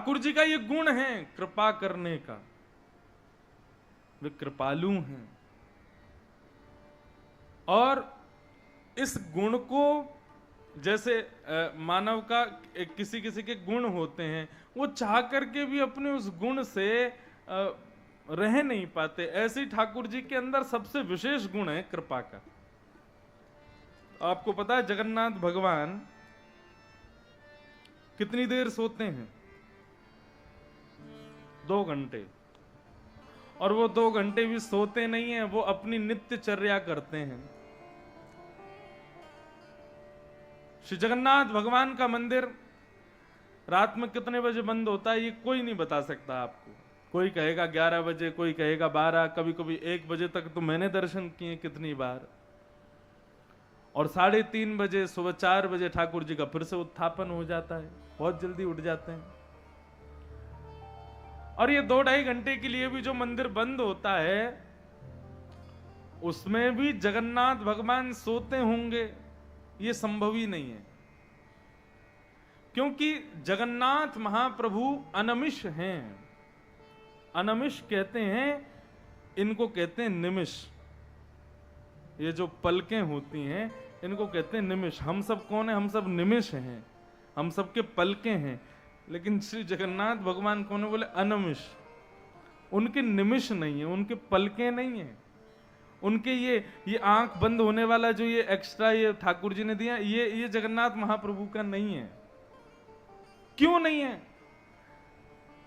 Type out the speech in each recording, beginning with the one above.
ठाकुर जी का ये गुण है कृपा करने का, वे कृपालु हैं। और इस गुण को जैसे मानव का किसी किसी के गुण होते हैं, वो चाह करके भी अपने उस गुण से रह नहीं पाते, ऐसे ही ठाकुर जी के अंदर सबसे विशेष गुण है कृपा का। आपको पता है जगन्नाथ भगवान कितनी देर सोते हैं? 2 घंटे। और वो 2 घंटे भी सोते नहीं हैं, वो अपनी नित्यचर्या करते हैं। श्री जगन्नाथ भगवान का मंदिर रात में कितने बजे बंद होता है ये कोई नहीं बता सकता आपको। कोई कहेगा 11 बजे, कोई कहेगा 12, कभी कभी 1 बजे तक तो मैंने दर्शन किए कितनी बार। और 3:30 बजे, सुबह 4 बजे ठाकुर जी का फिर से उत्थापन हो जाता है, बहुत जल्दी उठ जाते हैं। और ये 2-2.5 घंटे के लिए भी जो मंदिर बंद होता है उसमें भी जगन्नाथ भगवान सोते होंगे, ये संभव ही नहीं है। क्योंकि जगन्नाथ महाप्रभु अनमिष हैं। अनमिष कहते हैं, इनको कहते हैं निमिष। ये जो पलकें होती हैं इनको कहते हैं निमिष। हम सब कौन है? हम सब निमिष हैं, हम सबके पलकें हैं। लेकिन श्री जगन्नाथ भगवान कौन है? बोले अनमिष। उनके निमिष नहीं है, उनके पलकें नहीं है, उनके ये आंख बंद होने वाला जो ये एक्स्ट्रा ये ठाकुर जी ने दिया, ये जगन्नाथ महाप्रभु का नहीं है। क्यों नहीं है?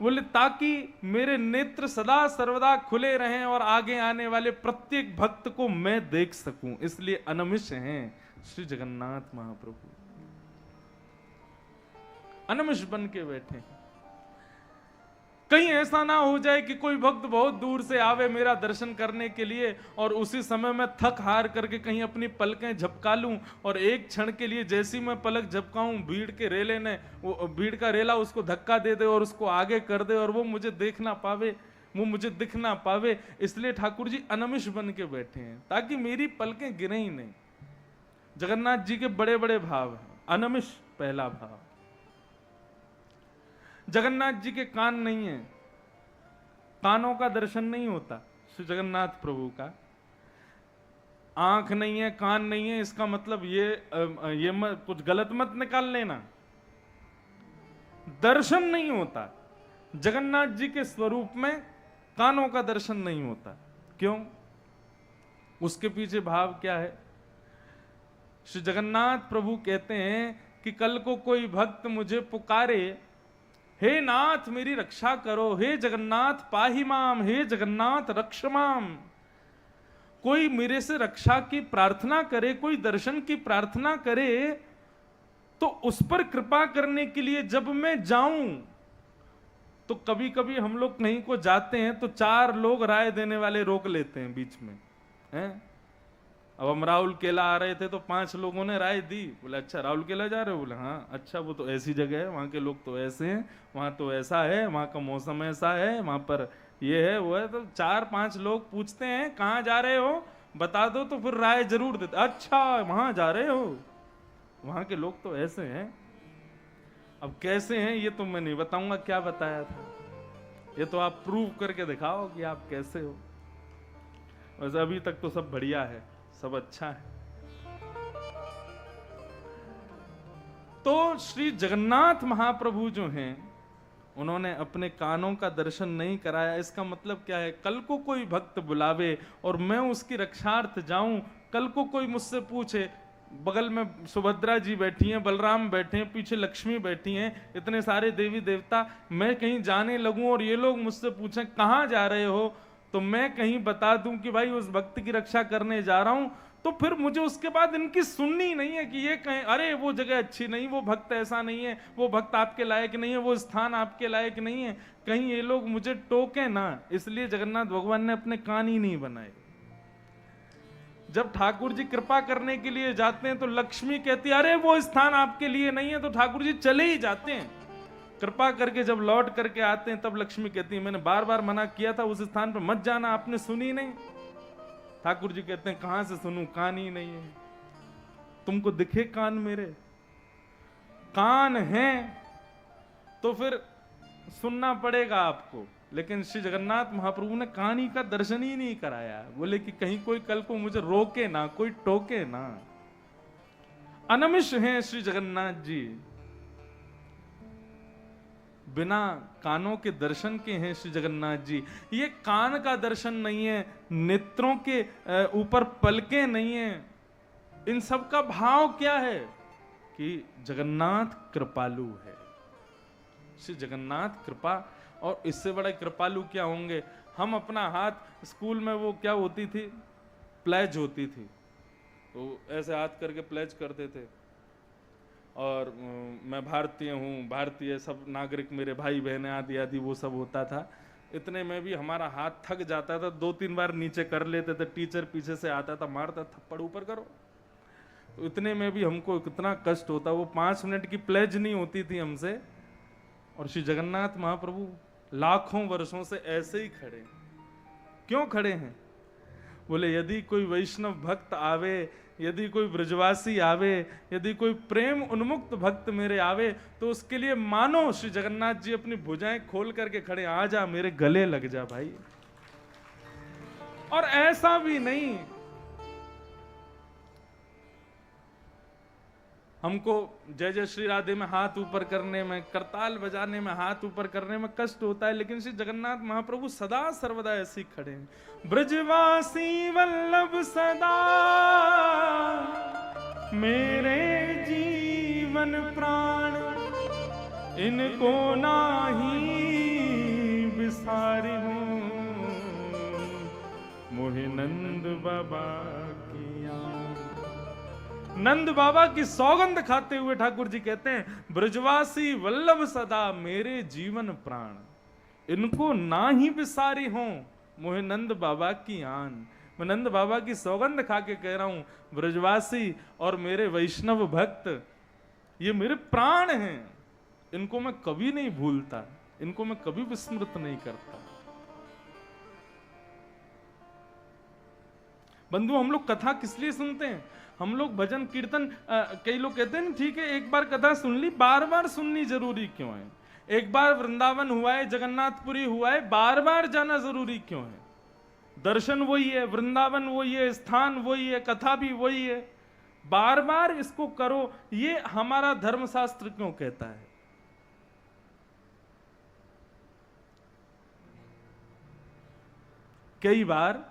बोले ताकि मेरे नेत्र सदा सर्वदा खुले रहें और आगे आने वाले प्रत्येक भक्त को मैं देख सकूं, इसलिए अनमिष हैं श्री जगन्नाथ महाप्रभु। अनमिष बन के बैठे हैं। कहीं ऐसा ना हो जाए कि कोई भक्त बहुत दूर से आवे मेरा दर्शन करने के लिए और उसी समय मैं थक हार करके कहीं अपनी पलकें झपका लूं और एक क्षण के लिए जैसी मैं पलक झपकाऊं भीड़ के रेले ने वो भीड़ का रेला उसको धक्का दे दे और उसको आगे कर दे और वो मुझे देख ना पावे, वो मुझे दिख ना पावे। इसलिए ठाकुर जी अनमिष बन के बैठे हैं ताकि मेरी पलकें गिरे ही नहीं। जगन्नाथ जी के बड़े बड़े भाव हैं। अनमिष पहला भाव। जगन्नाथ जी के कान नहीं है, कानों का दर्शन नहीं होता श्री जगन्नाथ प्रभु का। आंख नहीं है, कान नहीं है, इसका मतलब ये कुछ गलत मत निकाल लेना। दर्शन नहीं होता जगन्नाथ जी के स्वरूप में, कानों का दर्शन नहीं होता। क्यों? उसके पीछे भाव क्या है? श्री जगन्नाथ प्रभु कहते हैं कि कल को कोई भक्त मुझे पुकारे, हे नाथ मेरी रक्षा करो, हे जगन्नाथ पाहि माम, हे जगन्नाथ रक्ष माम। कोई मेरे से रक्षा की प्रार्थना करे, कोई दर्शन की प्रार्थना करे, तो उस पर कृपा करने के लिए जब मैं जाऊं तो कभी कभी हम लोग कहीं को जाते हैं तो 4 लोग राय देने वाले रोक लेते हैं बीच में, हैं? अब हम राहुल केला आ रहे थे तो 5 लोगों ने राय दी। बोले अच्छा राहुल केला जा रहे हो? बोले हाँ। अच्छा वो तो ऐसी जगह है, वहाँ के लोग तो ऐसे हैं, वहाँ तो ऐसा है, वहाँ का मौसम ऐसा है, वहाँ पर ये है वो है। तो 4-5 लोग पूछते हैं कहाँ जा रहे हो, बता दो, तो फिर राय जरूर देते। अच्छा वहाँ जा रहे हो, वहाँ के लोग तो ऐसे हैं। अब कैसे हैं ये तो मैं नहीं बताऊंगा, क्या बताया था, ये तो आप प्रूव करके दिखाओ कि आप कैसे हो। वैसे अभी तक तो सब बढ़िया है, सब अच्छा है। तो श्री जगन्नाथ महाप्रभु जो हैं उन्होंने अपने कानों का दर्शन नहीं कराया। इसका मतलब क्या है? कल को कोई भक्त बुलावे और मैं उसकी रक्षार्थ जाऊं, कल को कोई मुझसे पूछे, बगल में सुभद्रा जी बैठी हैं, बलराम बैठे हैं, पीछे लक्ष्मी बैठी हैं, इतने सारे देवी देवता, मैं कहीं जाने लगूं और ये लोग मुझसे पूछें कहाँ जा रहे हो, तो मैं कहीं बता दूं कि भाई उस भक्त की रक्षा करने जा रहा हूं, तो फिर मुझे उसके बाद इनकी सुननी नहीं है कि ये कहें अरे वो जगह अच्छी नहीं, वो भक्त ऐसा नहीं है, वो भक्त आपके लायक नहीं है, वो स्थान आपके लायक नहीं है, कहीं ये लोग मुझे टोके ना। इसलिए जगन्नाथ भगवान ने अपने कान ही नहीं बनाए। जब ठाकुर जी कृपा करने के लिए जाते हैं तो लक्ष्मी कहती है अरे वो स्थान आपके लिए नहीं है, तो ठाकुर जी चले ही जाते हैं। कृपा करके जब लौट करके आते हैं तब लक्ष्मी कहती है मैंने बार बार मना किया था उस स्थान पर मत जाना, आपने सुनी नहीं। ठाकुर जी कहते हैं कहां से सुनूं, कान ही नहीं है। तुमको दिखे कान मेरे? कान हैं तो फिर सुनना पड़ेगा आपको, लेकिन श्री जगन्नाथ महाप्रभु ने कहानी का दर्शन ही नहीं कराया। बोले कि कहीं कोई कल को मुझे रोके ना, कोई टोके ना। अनमिष हैं श्री जगन्नाथ जी, बिना कानों के दर्शन के हैं श्री जगन्नाथ जी। ये कान का दर्शन नहीं है, नेत्रों के ऊपर पलकें नहीं है। इन सब का भाव क्या है कि जगन्नाथ कृपालु है। श्री जगन्नाथ कृपा, और इससे बड़ा कृपालु क्या होंगे। हम अपना हाथ, स्कूल में वो क्या होती थी, प्लेज होती थी, तो ऐसे हाथ करके प्लेज करते थे, और मैं भारतीय हूँ, भारतीय सब नागरिक मेरे भाई बहनें आदि आदि वो सब होता था। इतने में भी हमारा हाथ थक जाता था, 2-3 बार नीचे कर लेते थे, टीचर पीछे से आता था, मारता, थप्पड़ ऊपर करो। तो इतने में भी हमको कितना कष्ट होता। वो 5 मिनट की प्लेज नहीं होती थी हमसे, और श्री जगन्नाथ महाप्रभु लाखों वर्षों से ऐसे ही खड़े। क्यों खड़े हैं? बोले यदि कोई वैष्णव भक्त आवे, यदि कोई ब्रजवासी आवे, यदि कोई प्रेम उन्मुक्त भक्त मेरे आवे, तो उसके लिए मानो श्री जगन्नाथ जी अपनी भुजाएं खोल करके खड़े, आ जा मेरे गले लग जा भाई। और ऐसा भी नहीं, हमको जय जय श्री राधे में हाथ ऊपर करने में, करताल बजाने में, हाथ ऊपर करने में कष्ट होता है, लेकिन श्री जगन्नाथ महाप्रभु सदा सर्वदा ऐसे ही खड़े हैं। ब्रजवासी वल्लभ सदा मेरे जीवन प्राण, इनको नाही बिसारी हूं, मोहि नंद बाबा की नंद बाबा की सौगंध खाते हुए ठाकुर जी कहते हैं, ब्रजवासी वल्लभ सदा मेरे जीवन प्राण, इनको ना ही बिसारी हो, मोहे नंद बाबा की आन। मैं नंद बाबा की सौगंध खा के कह रहा हूं, ब्रजवासी और मेरे वैष्णव भक्त ये मेरे प्राण हैं, इनको मैं कभी नहीं भूलता, इनको मैं कभी विस्मृत नहीं करता। बंधु, हम लोग कथा किस लिए सुनते हैं? हम लोग भजन कीर्तन, कई लोग कहते हैं ठीक है एक बार कथा सुन ली, बार बार सुननी जरूरी क्यों है? एक बार वृंदावन हुआ है, जगन्नाथपुरी हुआ है, बार बार जाना जरूरी क्यों है? दर्शन वही है, वृंदावन वही है, स्थान वही है, कथा भी वही है, बार बार इसको करो, ये हमारा धर्मशास्त्र क्यों कहता है? कई बार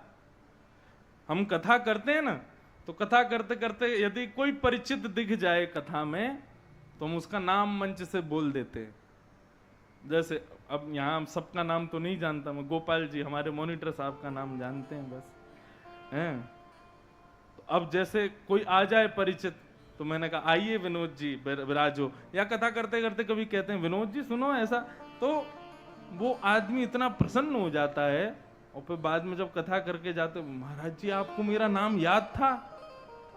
हम कथा करते हैं ना, तो कथा करते करते यदि कोई परिचित दिख जाए कथा में, तो हम उसका नाम मंच से बोल देते हैं। जैसे अब यहाँ सबका नाम तो नहीं जानता मैं, गोपाल जी हमारे मॉनिटर साहब का नाम जानते हैं बस, हैं? तो अब जैसे कोई आ जाए परिचित, तो मैंने कहा आइए विनोद जी विराजो, या कथा करते करते कभी कहते हैं विनोद जी सुनो ऐसा, तो वो आदमी इतना प्रसन्न हो जाता है, और फिर बाद में जब कथा करके जाते, महाराज जी आपको मेरा नाम याद था?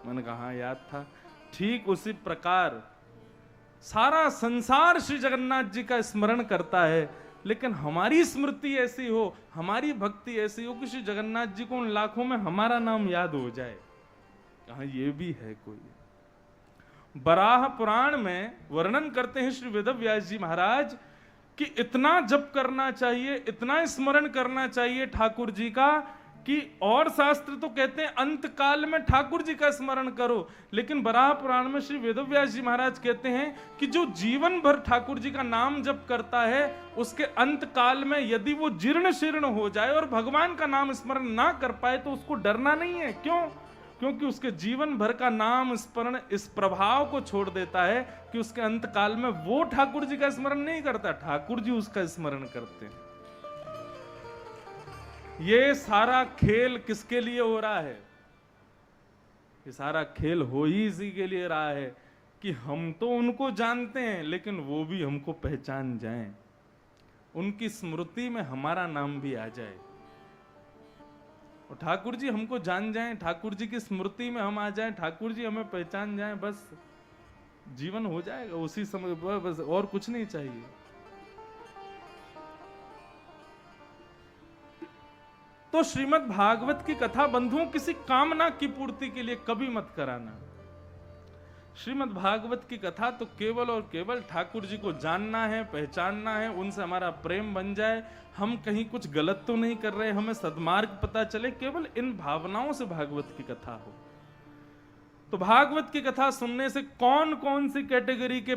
मैंने कहा हाँ याद था। ठीक उसी प्रकार सारा संसार श्री जगन्नाथ जी का स्मरण करता है, लेकिन हमारी स्मृति ऐसी हो, हमारी भक्ति ऐसी हो कि श्री जगन्नाथ जी को उन लाखों में हमारा नाम याद हो जाए। कहा ये भी है कोई। बराह पुराण में वर्णन करते हैं श्री वेदव्यास जी महाराज कि इतना जप करना चाहिए, इतना स्मरण करना चाहिए ठाकुर जी का, कि और शास्त्र तो कहते हैं अंत काल में ठाकुर जी का स्मरण करो, लेकिन बराह पुराण में श्री वेदव्यास जी महाराज कहते हैं कि जो जीवन भर ठाकुर जी का नाम जप करता है, उसके अंत काल में यदि वो जीर्ण शीर्ण हो जाए और भगवान का नाम स्मरण ना कर पाए, तो उसको डरना नहीं है। क्यों? क्योंकि उसके जीवन भर का नाम स्मरण इस प्रभाव को छोड़ देता है कि उसके अंत काल में वो ठाकुर जी का स्मरण नहीं करता, ठाकुर जी उसका स्मरण करते हैं। ये सारा खेल किसके लिए हो रहा है? ये सारा खेल हो ही इसी के लिए रहा है कि हम तो उनको जानते हैं, लेकिन वो भी हमको पहचान जाएं, उनकी स्मृति में हमारा नाम भी आ जाए, और ठाकुर जी हमको जान जाएं, ठाकुर जी की स्मृति में हम आ जाएं, ठाकुर जी हमें पहचान जाएं, बस जीवन हो जाएगा उसी समय, बस और कुछ नहीं चाहिए। तो श्रीमद् भागवत की कथा बंधुओं किसी कामना की पूर्ति के लिए कभी मत कराना। श्रीमद् भागवत की कथा तो केवल और केवल ठाकुर जी को जानना है, पहचानना है, उनसे हमारा प्रेम बन जाए, हम कहीं कुछ गलत तो नहीं कर रहे, हमें सद्मार्ग पता चले, केवल इन भावनाओं से भागवत की कथा हो। तो भागवत की कथा सुनने से कौन कौन सी कैटेगरी के